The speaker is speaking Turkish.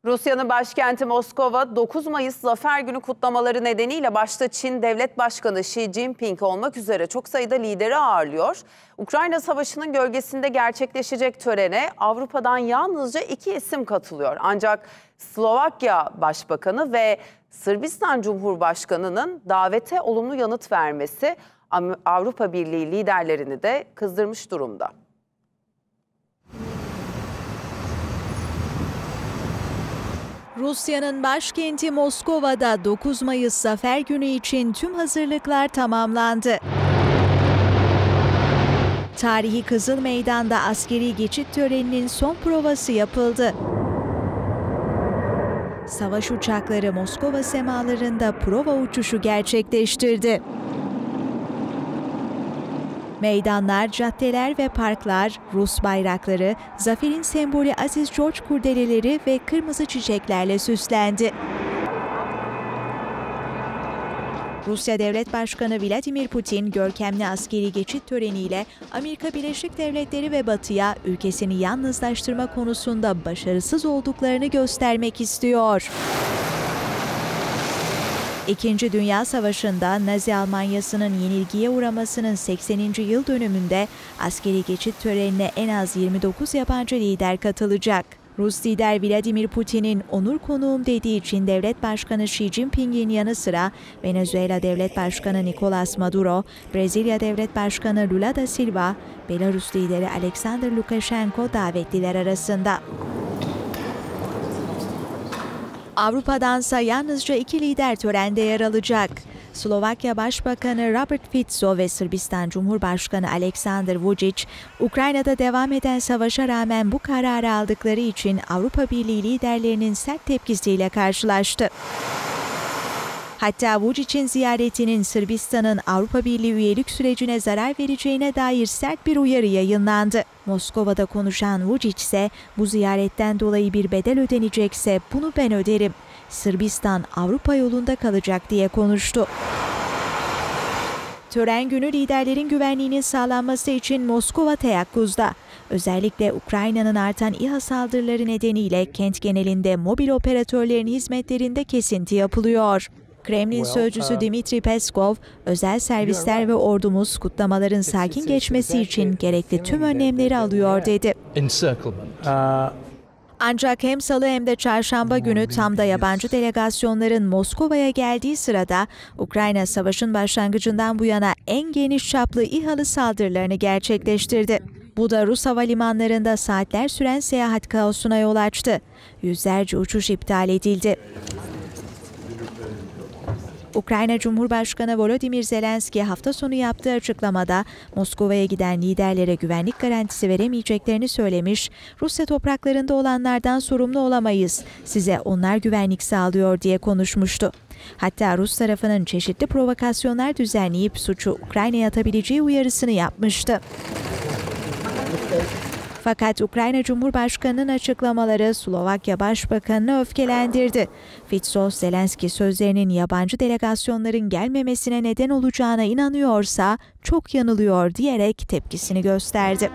Rusya'nın başkenti Moskova 9 Mayıs Zafer Günü kutlamaları nedeniyle başta Çin Devlet Başkanı Xi Jinping olmak üzere çok sayıda lideri ağırlıyor. Ukrayna Savaşı'nın gölgesinde gerçekleşecek törene Avrupa'dan yalnızca 2 isim katılıyor. Ancak Slovakya Başbakanı ve Sırbistan Cumhurbaşkanı'nın davete olumlu yanıt vermesi Avrupa Birliği liderlerini de kızdırmış durumda. Rusya'nın başkenti Moskova'da 9 Mayıs Zafer Günü için tüm hazırlıklar tamamlandı. Tarihi Kızıl Meydan'da askeri geçit töreninin son provası yapıldı. Savaş uçakları Moskova semalarında prova uçuşu gerçekleştirdi. Meydanlar, caddeler ve parklar, Rus bayrakları, zaferin sembolü Aziz George kurdeleleri ve kırmızı çiçeklerle süslendi. Rusya Devlet Başkanı Vladimir Putin, görkemli askeri geçit töreniyle Amerika Birleşik Devletleri ve Batı'ya ülkesini yalnızlaştırma konusunda başarısız olduklarını göstermek istiyor. İkinci Dünya Savaşı'nda Nazi Almanyası'nın yenilgiye uğramasının 80. yıl dönümünde askeri geçit törenine en az 29 yabancı lider katılacak. Rus lider Vladimir Putin'in onur konuğum dediği Çin Devlet Başkanı Xi Jinping'in yanı sıra Venezuela Devlet Başkanı Nicolas Maduro, Brezilya Devlet Başkanı Lula da Silva, Belarus lideri Alexander Lukashenko davetliler arasında. Avrupa'dansa yalnızca 2 lider törende yer alacak. Slovakya Başbakanı Robert Fico ve Sırbistan Cumhurbaşkanı Aleksandar Vučić, Ukrayna'da devam eden savaşa rağmen bu kararı aldıkları için Avrupa Birliği liderlerinin sert tepkisiyle karşılaştı. Hatta Vučić'in ziyaretinin Sırbistan'ın Avrupa Birliği üyelik sürecine zarar vereceğine dair sert bir uyarı yayınlandı. Moskova'da konuşan Vučić ise bu ziyaretten dolayı bir bedel ödenecekse bunu ben öderim. Sırbistan Avrupa yolunda kalacak diye konuştu. Tören günü liderlerin güvenliğinin sağlanması için Moskova teyakkuzda. Özellikle Ukrayna'nın artan İHA saldırıları nedeniyle kent genelinde mobil operatörlerin hizmetlerinde kesinti yapılıyor. Kremlin sözcüsü Dmitri Peskov, özel servisler ve ordumuz kutlamaların sakin geçmesi için gerekli tüm önlemleri alıyor dedi. Ancak hem salı hem de çarşamba günü tam da yabancı delegasyonların Moskova'ya geldiği sırada Ukrayna savaşın başlangıcından bu yana en geniş çaplı İHA'lı saldırılarını gerçekleştirdi. Bu da Rus havalimanlarında saatler süren seyahat kaosuna yol açtı. Yüzlerce uçuş iptal edildi. Ukrayna Cumhurbaşkanı Volodymyr Zelenski hafta sonu yaptığı açıklamada Moskova'ya giden liderlere güvenlik garantisi veremeyeceklerini söylemiş, Rusya topraklarında olanlardan sorumlu olamayız, size onlar güvenlik sağlıyor diye konuşmuştu. Hatta Rus tarafının çeşitli provokasyonlar düzenleyip suçu Ukrayna'ya atabileceği uyarısını yapmıştı. Fakat Ukrayna Cumhurbaşkanı'nın açıklamaları Slovakya Başbakanı'nı öfkelendirdi. Fico, Zelenski sözlerinin yabancı delegasyonların gelmemesine neden olacağına inanıyorsa çok yanılıyor diyerek tepkisini gösterdi.